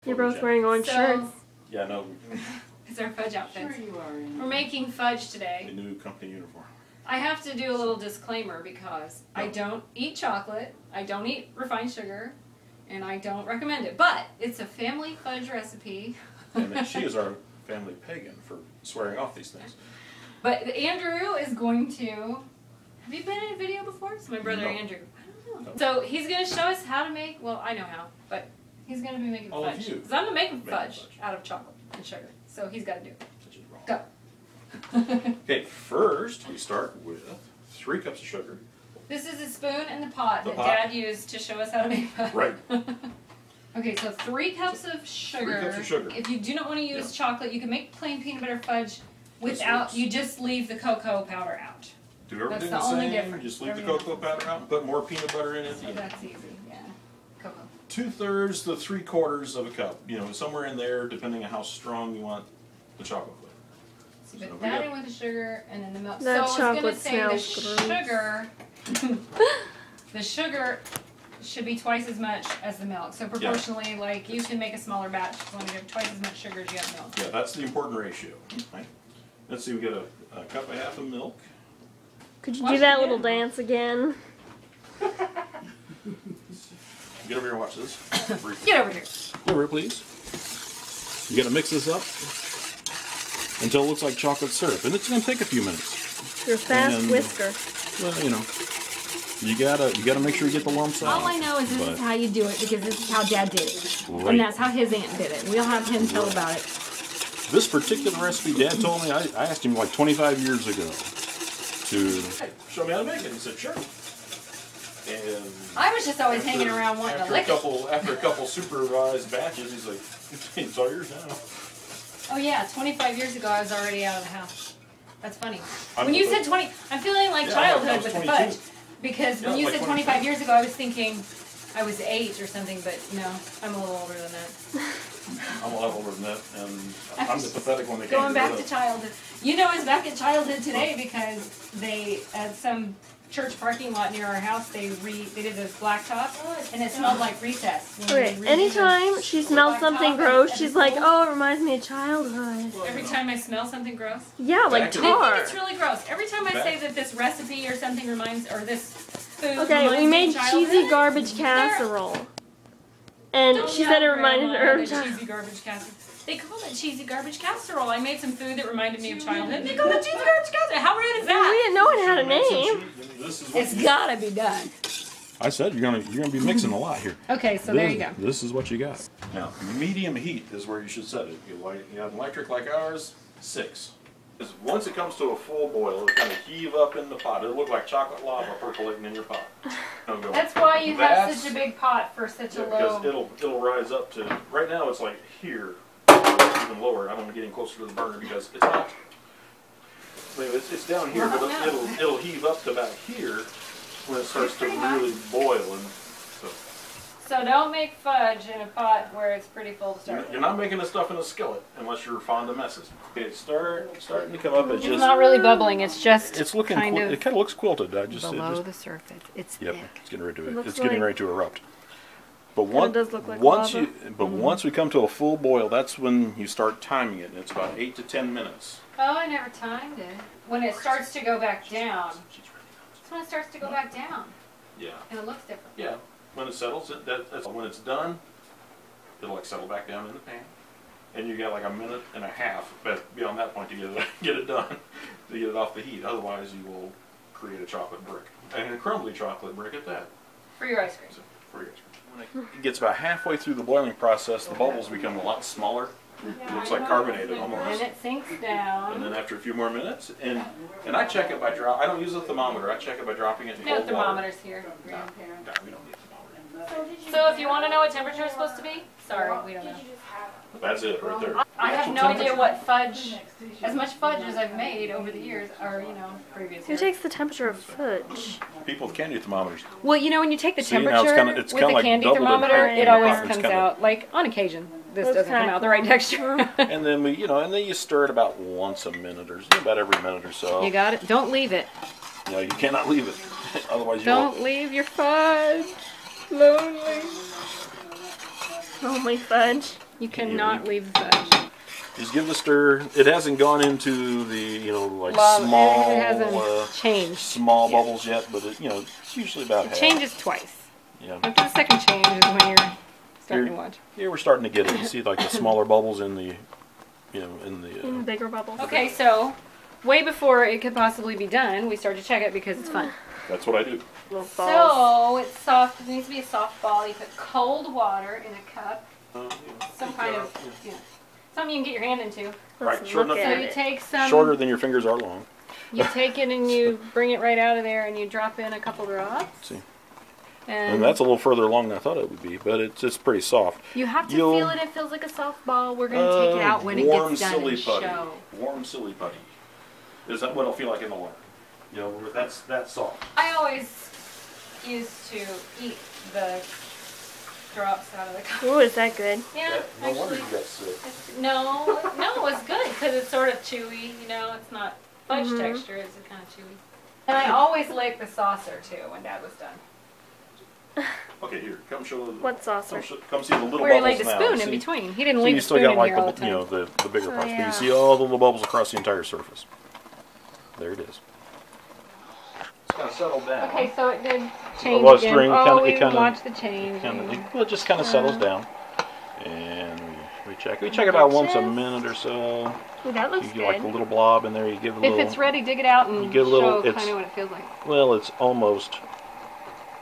You're both wearing orange shirts. Yeah, no. It's our fudge outfits. Sure you are. We're making fudge today. The new company uniform. I have to do a little disclaimer because I don't eat chocolate, I don't eat refined sugar, and I don't recommend it. But it's a family fudge recipe. And she is our family pagan for swearing off these things. But Andrew is going to... Have you been in a video before? It's my brother No. Andrew. I don't know. No. So he's going to show us how to make... Well, I know how, but he's going to be making All of fudge. you. Because I'm going to make Making fudge fudge. out of chocolate and sugar. So he's got to do it. Which is wrong. Go. Okay, first we start with 3 cups of sugar. This is a spoon and the pot The that pot. Dad used to show us how to make fudge. Right. Okay, so 3 cups of sugar. 3 cups of sugar. If you do not want to use chocolate, you can make plain peanut butter fudge works. without, you just leave the cocoa powder out. Do everything That's the the only same. difference. Just leave the Everything cocoa powder out and put more peanut butter in it. So that's easy, yeah. Cocoa. 2/3 to 3/4 of a cup. You know, somewhere in there, depending on how strong you want the chocolate flavor. So you So put we that got- in with the sugar and then the milk. That so I was chocolate gonna say smells the gross. sugar, the sugar should be twice as much as the milk. So proportionally, like you can make a smaller batch if you want to give twice as much sugar as you have milk. Yeah, that's the important ratio. Right? Let's see, we got a cup and a half of milk. Could you Watch do that it little again. dance again? Get over here and watch this. Get over here. Over, please. You gotta mix this up until it looks like chocolate syrup, and it's gonna take a few minutes. Your fast And- whisker. Well, you know, you gotta make sure you get the lumps out. All I know is this But- is how you do it because this is how Dad did it. Right. And that's how his aunt did it. We'll have him tell about it. This particular recipe, Dad told me, I asked him like 25 years ago to show me how to make it. He said, sure. And I was just always hanging around wanting to after lick it. after a couple supervised batches, he's like, it's all yours now. Oh yeah, 25 years ago I was already out of the house. That's funny. I'm When you the- said 20, I'm feeling like Yeah, I childhood was with the 22. fudge. Because Yeah, when you like said 22. 25 years ago, I was thinking I was 8 or something, but no, I'm a little older than that. I'm a lot older than that, and I'm the pathetic one that Going can't back do to it. childhood. You know, I was back at childhood today because they, at some church parking lot near our house, they did the blacktop, and it smelled like recess. when Okay, they redid anytime the she smells blacktop something at- gross, at she's the like, school. oh, it reminds me of childhood. Every time I smell something gross. Yeah, like Back in- I tar. think it's really gross. Every time I Back- say that this recipe or something reminds, or this food Okay, reminds we me made of childhood, cheesy garbage casserole. And Don't she yell, said it reminded Grandma, her of that childhood. cheesy garbage casserole. They called it cheesy garbage casserole. I made some food that reminded me of childhood. They called it cheesy garbage casserole. How rude is We that? didn't know it had a name. This is what It's gotta be done. I said you're gonna be mixing a lot here. Okay, so there you go. This is what you got. Now, medium heat is where you should set it. You have an electric like ours, 6. Because once it comes to a full boil, it'll kind of heave up in the pot. It'll look like chocolate lava percolating in your pot. It'll go, That's why you have "That's-" such a big pot for such a Yeah, because low. it'll rise up to, right now it's like here, even lower. I don't want to get any closer to the burner because it's not, I mean, it's down here, but it'll heave up to about here when it starts to pretty hot. really boil. And so So don't make fudge in a pot where it's pretty full to start you're with. not making this stuff in a skillet unless you're fond of messes. Okay, it's starting to come up. It's It's just, not really bubbling. It's just it's looking, kind it of kind of looks quilted. I just, it below just the surface. It's yep, thick. it's getting ready to, looks it's getting like- ready to erupt. But Kinda does look like once lava. once we come to a full boil, that's when you start timing it. And it's about 8 to 10 minutes. Oh, I never timed it. When it starts to go back down. That's when it starts to go back down. Yeah, And it looks different. yeah. When it settles, that's when it's done. It'll like settle back down in the pan, and you got like a minute and a half. But beyond that point, to get it done, to get it off the heat. Otherwise, you will create a chocolate brick, and a crumbly chocolate brick at that. For your ice cream. So, for your when it gets about halfway through the boiling process, the bubbles become a lot smaller. It looks like carbonated And almost. it sinks And down. then after a few more minutes, and I check it by drop. I don't use a thermometer. I check it by dropping it in No cold water. thermometers here. No, we don't need a thermometer. So if you want to know what temperature it's supposed to be, sorry, we don't know. That's it right there. I have Actual no idea temperature. what fudge, as much fudge as I've made over the years, or, you know, previous Who years. takes the temperature of fudge? People with candy thermometers. Well, you know, when you take the See, now it's temperature kinda- it's with kinda the like candy doubled in thermometer, height. it always Yeah. It's comes kinda- out, like, on occasion, this Looks doesn't come kinda out the right cool. texture. And then and then you stir it about once a minute or about every minute or so. You got it? Don't leave it. You know, you cannot leave it, otherwise you Don't won't. leave your fudge. Lonely. Oh, my fudge. You Can't you cannot leave? leave the fudge. Just give it a stir. It hasn't gone into the like Well, small it hasn't changed. small bubbles yet, but it, it's usually about It half. changes twice. Yeah. After the second change is when you're starting to watch. Yeah, we're starting to get it. You see like the smaller bubbles in the, in the. Bigger bubbles. Okay, so way before it could possibly be done, we start to check it because it's fun. That's what I do. Little balls. So it's soft. It needs to be a soft ball. You put cold water in a cup, some kind of something you can get your hand into. Right, Let's short look enough. So at you it. take some. Shorter than your fingers are long. You take it and you bring it right out of there and you drop in a couple drops. See. And And that's a little further along than I thought it would be, but it's pretty soft. you have to You'll- feel it. It feels like a soft ball. We're going to take it out when it warm gets done silly and putty. show. Warm silly putty. Is that what it'll feel like in the water? That's soft. I always used to eat the drops out of the cup. Ooh, is that good? Yeah, No wonder actually. you got sick. No, it was good because it's sort of chewy. It's not fudge Mhm. texture. It's kind of chewy. And I always lick the saucer too when Dad was done. Okay, here, come show the. What saucer? Come see the little Where he bubbles laid the now. spoon in See? between. He didn't So leave you the still spoon got in like here all the time. the bigger Oh, parts, but yeah. you see all the little bubbles across the entire surface. There it is. It's kind of settled down. Okay, so it did change was again. during- Oh, kinda- we it kinda- watched the change. It just kind of settles down, and we check. We check it out once a minute or so. Ooh, that looks You get like a good. little blob in there. You give a If little. it's ready, dig it out and You get a little- show it's- kind of what it feels like. Well, it's almost.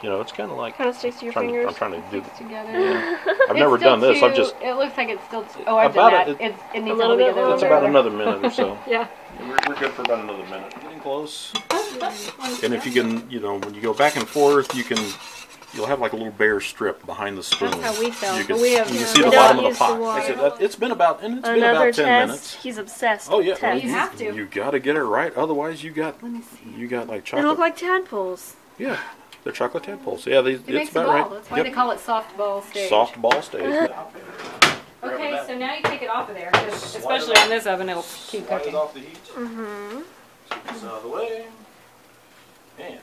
It's kind of like. Kind of sticks to your I'm fingers. trying to do. Sticks together. Yeah. I've It's never still done this. I've too- just. It looks like it's still. Oh, I've done About that. it- It needs little all bit together. longer. It's about another minute or so. Yeah. We're good for about another minute. Getting close. And if you can, when you go back and forth, you'll have like a little bare strip behind the spoon. That's how we felt, You can, but we have- you can yeah. see We the don't bottom of the use the pot. water. I said that, it's been about 10 Another test. minutes. He's obsessed. Oh yeah, with well, tests. You have to. You got to get it right, otherwise you got Let me see. like They chocolate. look like tadpoles. Yeah, they're chocolate tadpoles. Yeah, It it's makes a about ball. right. That's why Yep. they call it soft ball stage. Soft ball stage. Okay, so now you take it off of there, 'cause Slide especially it off. on this oven, it'll keep Slide it cooking. off the heat. Mm-hmm. Take this out of the way. And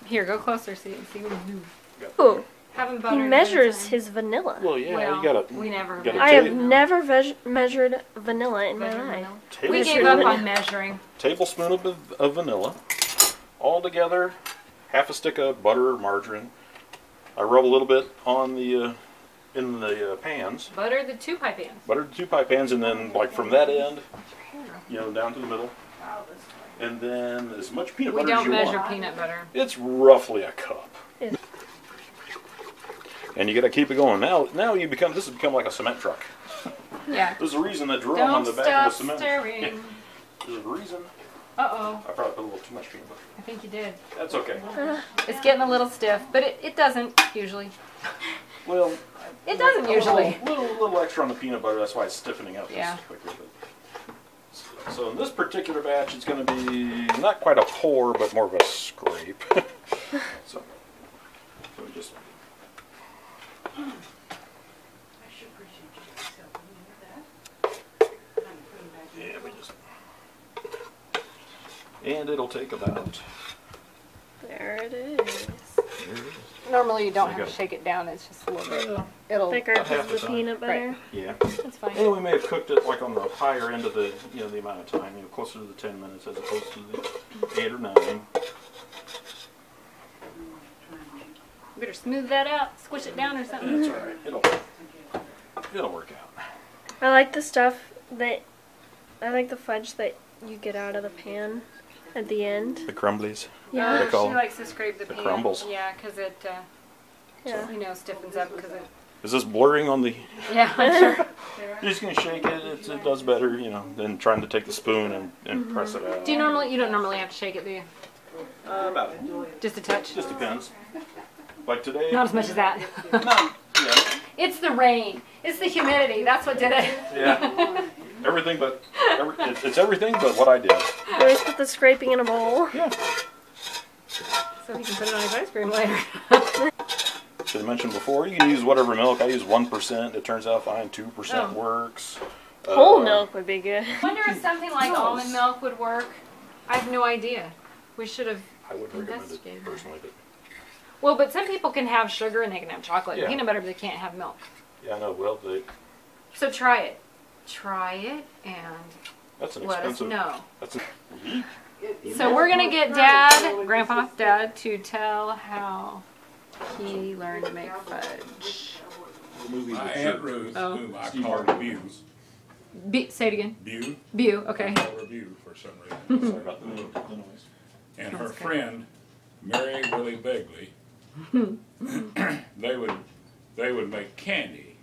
Here, go closer, see what you do. Ooh, Have them he buttered. measures his vanilla. well, yeah, Well, you gotta. we never you gotta I have take- never measured vanilla in my life. Table We gave spoon- up on measuring. tablespoon of vanilla, all together, half a stick of butter or margarine. I rub a little bit on the in the pans, Butter the 2-pie pans. butter the 2 pie pans, and then like from that end, down to the middle, and then as much peanut We butter as don't you measure want. peanut butter. It's roughly a cup. Yeah. And you got to keep it going. Now this has become like a cement truck. Yeah. There's a reason that drum on Don't the back of stop the cement. stirring. There's a reason. Uh-oh. I probably put a little too much peanut butter. I think you did. That's okay. It's getting a little stiff, but it doesn't usually. Well, It doesn't a usually. little extra on the peanut butter. That's why it's stiffening up Yeah. just quickly. But, so in this particular batch, it's going to be not quite a pour, but more of a scrape. so we just. Yeah, we just. And it'll take about. There it is. There it is. Normally you don't So you have to gotta- shake it down. It's just a little bit. It'll. Thicker About because half of the the time. peanut butter. Yeah. That's fine. And we may have cooked it like on the higher end of the the amount of time, closer to the 10 minutes as opposed to the 8 or 9. Better smooth that out. Squish it down or something. That's all right. It'll work out. I like the stuff that I like the fudge that you get out of the pan at the end. The crumblies. Yeah. They call She them likes to scrape the the pan. crumbles. Yeah, because it, Yeah. stiffens up because it. Is this blurring on the? Yeah, I'm sure. You're just gonna shake it. It does better, than trying to take the spoon and press it out. You don't normally have to shake it, do you? About Just a touch. just depends. Like today. Not as much as that. Not, yeah. It's the rain. It's the humidity. That's what did it. Yeah. Everything but it's everything but what I did. You always put the scraping in a bowl. Yeah. So he can put it on his ice cream later. Should I mention before, you can use whatever milk. I use 1%. It turns out fine. 2% Oh. works. Whole milk would be good. I wonder if something like almond milk would work. I have no idea. We should have. I wouldn't recommend Investigated it that. personally, but Well, but some people can have sugar and they can have chocolate and Yeah. peanut butter, but they can't have milk. yeah, I know. Well, So try it. Try it and That's an let us expensive. know. That's an, So we're going to get Dad, Grandpa, Dad, to tell how he learned to make fudge. movies My with Aunt sugar. Ruth, Oh. whom I Steve call Harvey. Bew, Say it again. Bew, Bew, okay. I call her Bew for some reason. Sorry about the noise. And her That's good. friend, Mary Willie Begley, they would make candy,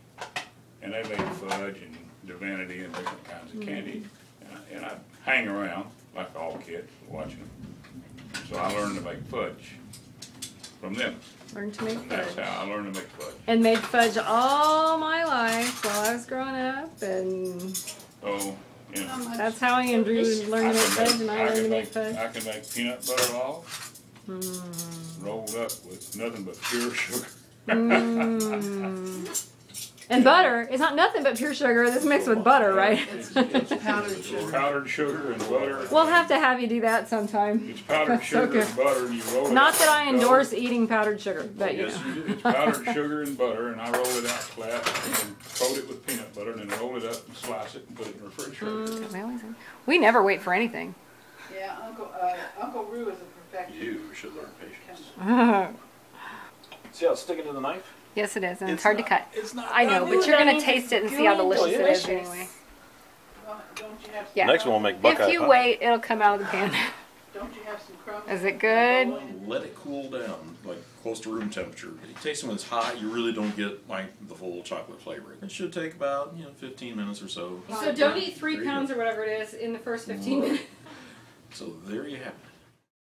and they made fudge and divinity and different kinds of candy, and I'd hang around like all kids watching them. So I learned to make fudge from them. Learned to make And that's fudge. how I learned to make fudge. And made fudge all my life while I was growing up, and So, you know, that's how Andrew learned to make fudge, and I learned to make fudge. I can make peanut butter loaves rolled up with nothing but pure sugar. And butter. It's not nothing but pure sugar that's mixed with butter, right? It's powdered sugar. Powdered sugar and butter. We'll have to have you do that sometime. It's powdered That's sugar okay. and butter, and you roll it Not out that I like dough. endorse eating powdered sugar, but you Yes, know. you do. It's powdered sugar and butter, and I roll it out flat and coat it with peanut butter, and then roll it up and slice it and put it in the refrigerator. We never wait for anything. Yeah, Uncle Roo is a perfectionist. You should learn patience. See how it's sticking to the knife? Yes, it is, and it's hard to cut. It's not. I know, but you're gonna taste it and see how delicious it is anyway. Don't you have some Yeah. Next one we'll make buckeye If you pie. wait, it'll come out of the pan. Don't you have some crumbs? Is it good? Let it cool down, like close to room temperature. If you taste it when it's hot, you really don't get like the full chocolate flavor. It should take about 15 minutes or so. So don't eat 3 pounds or whatever it is in the first 15 minutes. So there you have it.